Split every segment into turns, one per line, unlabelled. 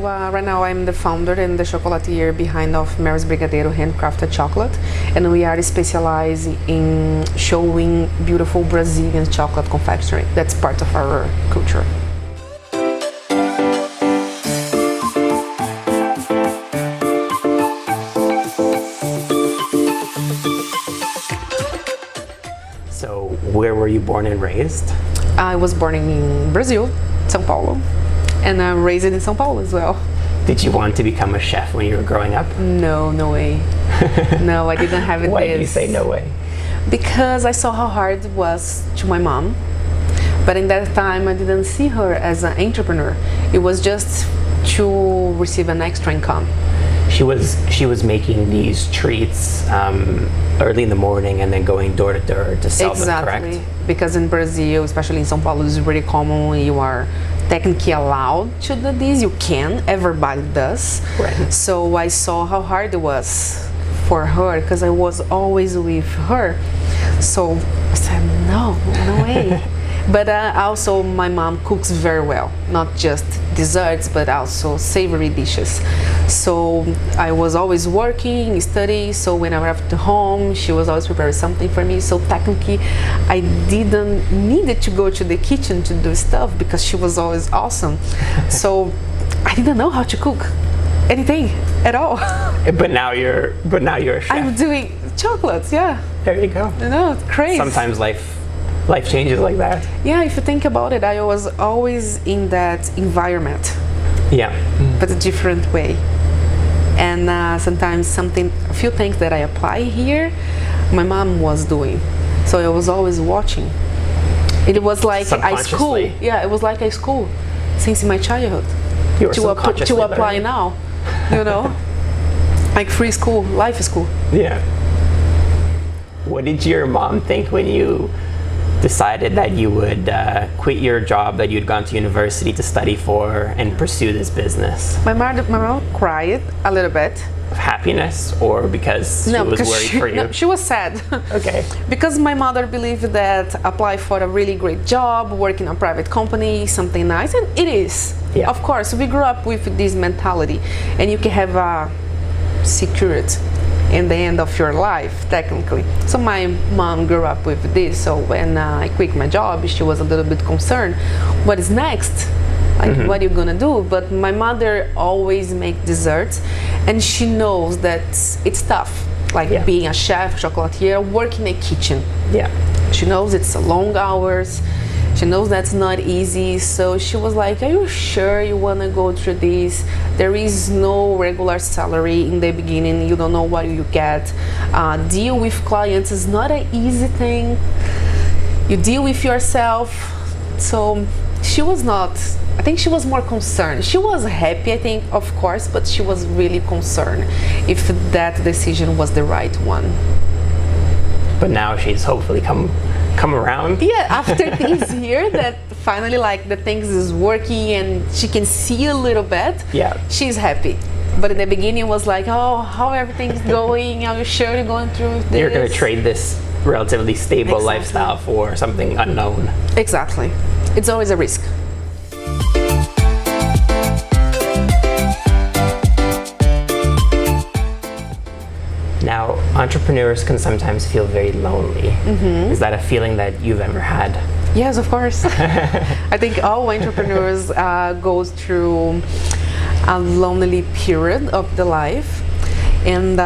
right now I'm the founder and the chocolatier behind of Mary's Brigadeiro handcrafted chocolate, and we are specialized in showing beautiful Brazilian chocolate confectionery. That's part of our culture.
So, where were you born and raised?
I was born in Brazil, São Paulo, and I'm raised in São Paulo as well.
Did you want to become a chef when you were growing up?
No, no way. No, I didn't have it.
Why do you say no way?
Because I saw how hard it was to my mom, but in that time I didn't see her as an entrepreneur. It was just to receive an extra income.
She was making these treats early in the morning and then going door to door to sell them, correct?
Exactly, because in Brazil, especially in São Paulo, it's really common. You are technically allowed to do this. You can, everybody does.
Right.
So I saw how hard it was for her because I was always with her. So I said, no way. But also my mom cooks very well, not just desserts, but also savory dishes. So I was always working, studying, so when I left home, she was always preparing something for me. So technically, I didn't need to go to the kitchen to do stuff because she was always awesome. So I didn't know how to cook anything at all.
But now you're a chef.
I'm doing chocolates, yeah.
There you go.
I know, it's crazy.
Sometimes life changes like that.
Yeah, if you think about it, I was always in that environment.
Yeah.
But a different way. And sometimes a few things that I apply here, my mom was doing. So I was always watching. It was like a school. Yeah, it was like a school since my childhood.
You were subconsciously
to apply now, you know, like free school, life school.
Yeah. What did your mom think when you decided that you would quit your job that you'd gone to university to study for and pursue this business?
My mom cried a little bit.
Of happiness, or because she was worried for you?
No, she was sad.
Okay.
Because my mother believed that apply for a really great job, work in a private company, something nice, and it is.
Yeah.
Of course, we grew up with this mentality, and you can have a security in the end of your life, technically. So my mom grew up with this, so when I quit my job, she was a little bit concerned. What is next? Like, what are you gonna do? But my mother always make desserts, and she knows that it's tough, like being a chef, chocolatier, work in a kitchen.
Yeah.
She knows it's long hours. She knows that's not easy, so she was like, are you sure you want to go through this? There is no regular salary in the beginning. You don't know what you get. Deal with clients is not an easy thing. You deal with yourself. So she was not, I think she was more concerned. She was happy, I think, of course, but she was really concerned if that decision was the right one.
But now she's hopefully come around.
Yeah, after this year that finally like the things is working and she can see a little bit,
yeah,
she's happy. But in the beginning it was like, oh, how everything's going? Are you sure you're going through this?
You're going to trade this relatively stable lifestyle for something unknown.
Exactly. It's always a risk.
Now, entrepreneurs can sometimes feel very lonely. Is that a feeling that you've ever had?
Yes, of course. I think all entrepreneurs go through a lonely period of the life, and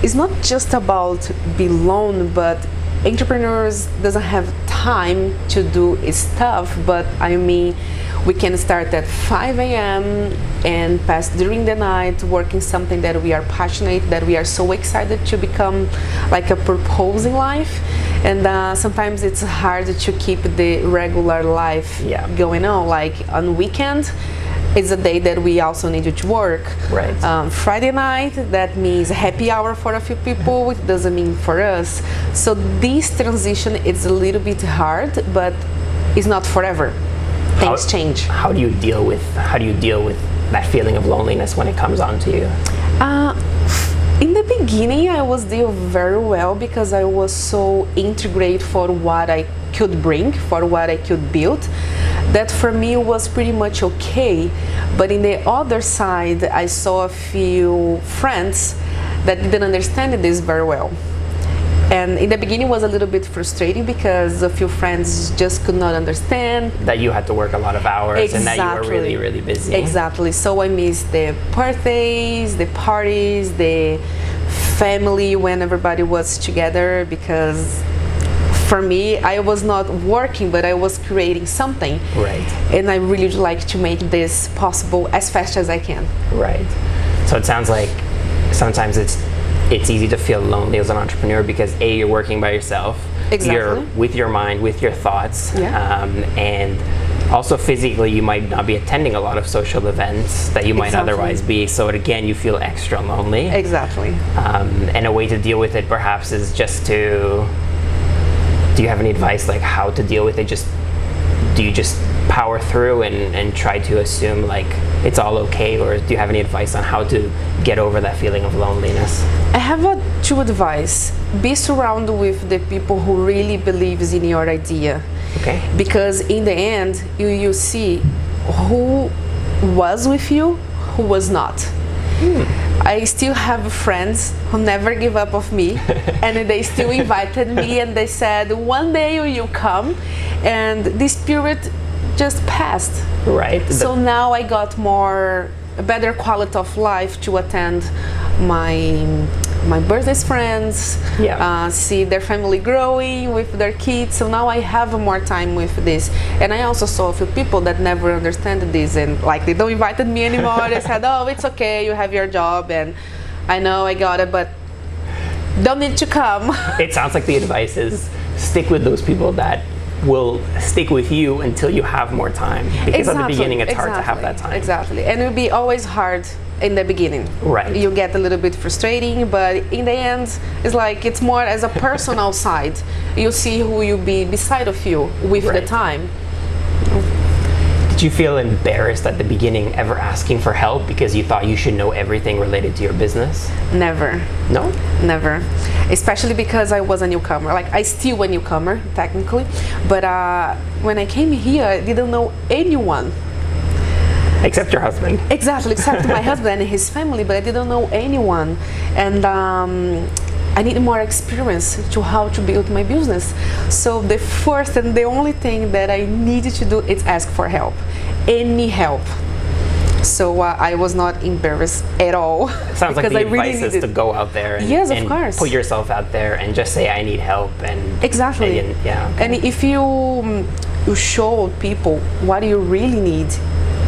it's not just about being alone, but entrepreneurs doesn't have time to do stuff. But I mean, we can start at 5 a.m. and pass during the night working something that we are passionate, that we are so excited to become like a purpose in life. And sometimes it's hard to keep the regular life going on. Like on weekend, it's a day that we also need to work.
Right.
Friday night, that means happy hour for a few people, which doesn't mean for us. So this transition is a little bit hard, but it's not forever. Things change.
How do you deal with that feeling of loneliness when it comes on to you?
In the the beginning, I was doing very well because I was so integrated for what I could bring, for what I could build, that for me was pretty much okay. But in the other side, I saw a few friends that didn't understand this very well. And in the beginning, it was a little bit frustrating because a few friends just could not understand
that you had to work a lot of hours and that you were really, really busy.
Exactly. So I missed the birthdays, the parties, the family when everybody was together, because for me, I was not working, but I was creating something.
Right.
And I really would like to make this possible as fast as I can.
Right. So it sounds like sometimes it's easy to feel lonely as an entrepreneur because A, you're working by yourself.
Exactly.
You're with your mind, with your thoughts.
Yeah.
And also physically, you might not be attending a lot of social events that you might otherwise be. So again, you feel extra lonely.
Exactly.
And a way to deal with it perhaps is just to, do you have any advice like how to deal with it? Do you just power through and try to assume like it's all okay, or do you have any advice on how to get over that feeling of loneliness?
I have two advice. Be surrounded with the people who really believes in your idea.
Okay.
Because in the end, you see who was with you, who was not. I still have friends who never give up of me, and they still invited me, and they said, one day you'll come, and the spirit just passed.
Right.
So now I got a better quality of life to attend my birthday friends, see their family growing with their kids. So now I have more time with this. And I also saw a few people that never understand this, and like they don't invite me anymore. They said, oh, it's okay, you have your job, and I know I got it, but don't need to come.
It sounds like the advice is stick with those people that will stick with you until you have more time, because at the beginning it's hard to have that time.
Exactly. And it will be always hard in the beginning.
Right.
You get a little bit frustrating, but in the end, it's like it's more as a personal side. You see who you be beside of you with the time.
Did you feel embarrassed at the beginning ever asking for help because you thought you should know everything related to your business?
Never.
No?
Never. Especially because I was a newcomer. Like, I still a newcomer, technically. But when I came here, I didn't know anyone.
Except your husband.
Exactly, except my husband and his family, but I didn't know anyone. And I needed more experience to how to build my business. So the first and the only thing that I needed to do is ask for help, any help. So I was not embarrassed at all.
Sounds like the advice is to go out there and,
yes, of course,
put yourself out there and just say I need help. And
exactly. And if you show people what you really need,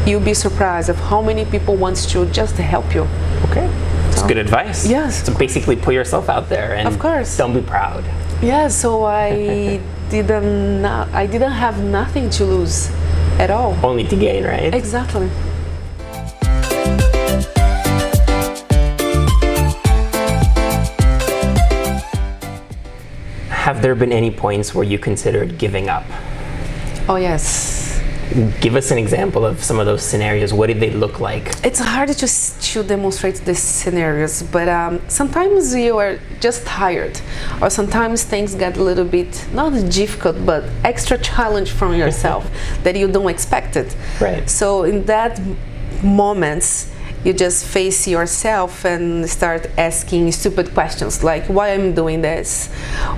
you'll be surprised of how many people want to just help you.
Okay. It's good advice.
Yes.
So basically put yourself out there and
of course.
Don't be proud.
Yeah, so I didn't have nothing to lose at all.
Only to gain, right?
Exactly.
Have there been any points where you considered giving up?
Oh, yes.
Give us an example of some of those scenarios. What did they look like?
It's hard to demonstrate these scenarios, but sometimes you are just tired, or sometimes things get a little bit, not difficult, but extra challenge from yourself that you don't expect it.
Right.
So in that moments, you just face yourself and start asking stupid questions like, why I'm doing this?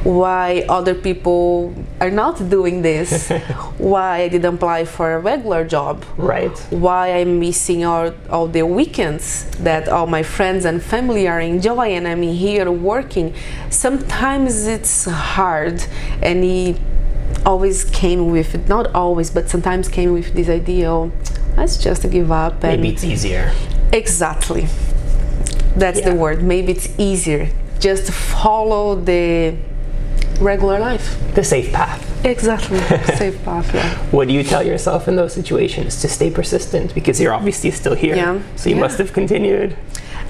Why other people are not doing this? Why I didn't apply for a regular job?
Right.
Why I'm missing all the weekends that all my friends and family are enjoying and I'm here working? Sometimes it's hard, and he always came with, not always, but sometimes came with this idea, oh, let's just give up. And
maybe it's easier.
Exactly. That's the word. Maybe it's easier. Just follow the regular life.
The safe path.
Exactly. Safe path, yeah.
What do you tell yourself in those situations? To stay persistent, because you're obviously still here.
Yeah.
So you must have continued.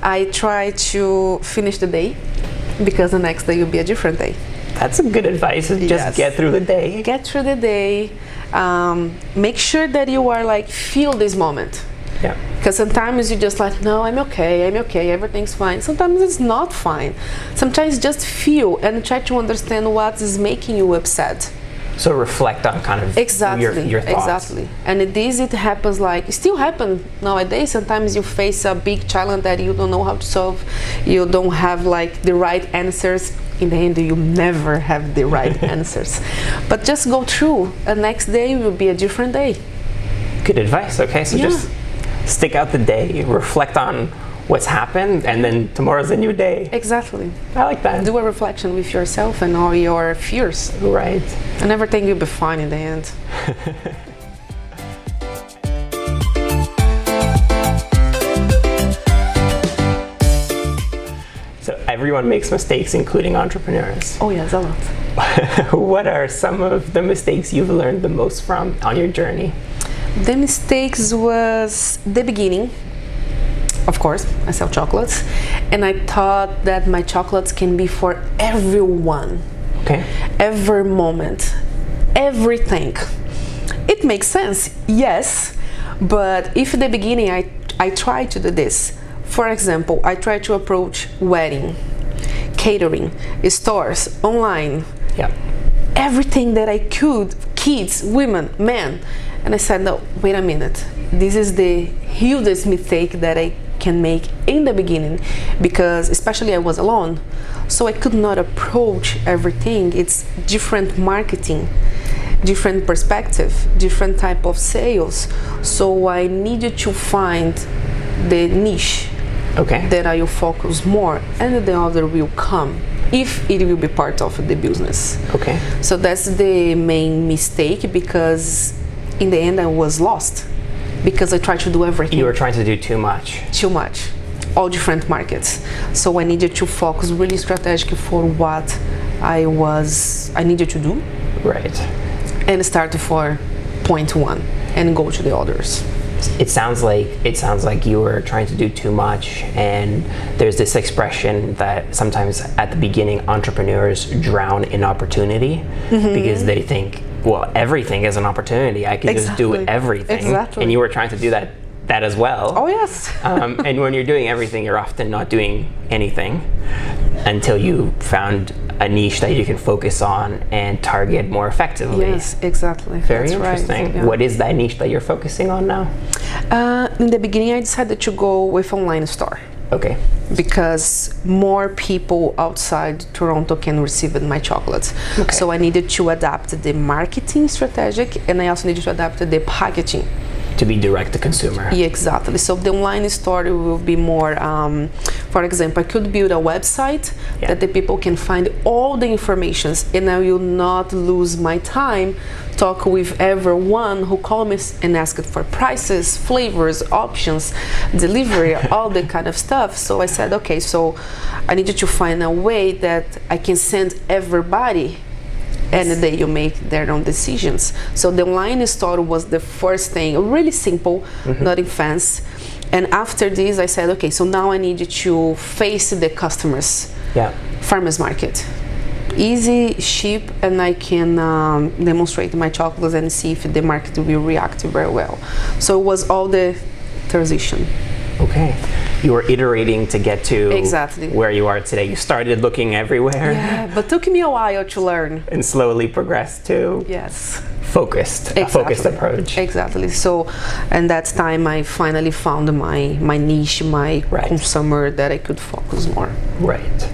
I try to finish the day, because the next day will be a different day.
That's a good advice. Just get through the day.
Get through the day. Make sure that you are feel this moment.
Yeah.
Because sometimes you're just like, no, I'm okay, everything's fine. Sometimes it's not fine. Sometimes just feel and try to understand what is making you upset.
So reflect on kind of your thoughts.
Exactly. And it happens it still happens nowadays. Sometimes you face a big challenge that you don't know how to solve. You don't have the right answers. In the end, you never have the right answers. But just go through. The next day will be a different day.
Good advice. Okay, so just stick out the day, reflect on what's happened, and then tomorrow's a new day.
Exactly.
I like that.
Do a reflection with yourself and all your fears.
Right.
And everything will be fine in the end.
So everyone makes mistakes, including entrepreneurs.
Oh yes, a lot.
What are some of the mistakes you've learned the most from on your journey?
The mistakes was the beginning. Of course, I sell chocolates, and I thought that my chocolates can be for everyone.
Okay.
Every moment, everything. It makes sense, yes, but if in the beginning I tried to do this, for example, I tried to approach wedding, catering, stores, online, everything that I could, kids, women, men, and I said, no, wait a minute, this is the hugest mistake that I can make in the beginning, because especially I was alone, so I could not approach everything. It's different marketing, different perspective, different type of sales, so I needed to find the niche that I will focus more, and the other will come if it will be part of the business.
Okay.
So that's the main mistake, because in the end I was lost, because I tried to do everything.
You were trying to do too much.
Too much. All different markets. So I needed to focus really strategic for what I needed to do.
Right.
And start for point one and go to the others.
It sounds like you were trying to do too much, and there's this expression that sometimes at the beginning entrepreneurs drown in opportunity because they think, well, everything is an opportunity. I can just do everything.
Exactly.
And you were trying to do that as well.
Oh yes.
And when you're doing everything, you're often not doing anything until you found a niche that you can focus on and target more effectively.
Yes, exactly.
Very
That's
interesting.
Right. Yeah.
What is that niche that you're focusing on now?
In the beginning, I decided to go with online store.
Okay.
Because more people outside Toronto can receive my chocolates.
Okay.
So I needed to adapt the marketing strategic, and I also needed to adapt the packaging.
To be direct to consumer.
Yeah, exactly. So the online store will be more, for example, I could build a website that the people can find all the information, and I will not lose my time talk with everyone who call me and ask for prices, flavors, options, delivery, all that kind of stuff. So I said, okay, so I needed to find a way that I can send everybody, and they you make their own decisions. So the online store was the first thing, really simple, nothing fancy. And after this, I said, okay, so now I need to face the customers.
Yeah.
Farmers market. Easy, cheap, and I can demonstrate my chocolates and see if the market will react very well. So it was all the transition.
Okay. You were iterating to get to where you are today. You started looking everywhere.
Yeah, but took me a while to learn.
And slowly progressed to a focused approach.
Exactly. So, and that time I finally found my niche, my consumer that I could focus more.
Right.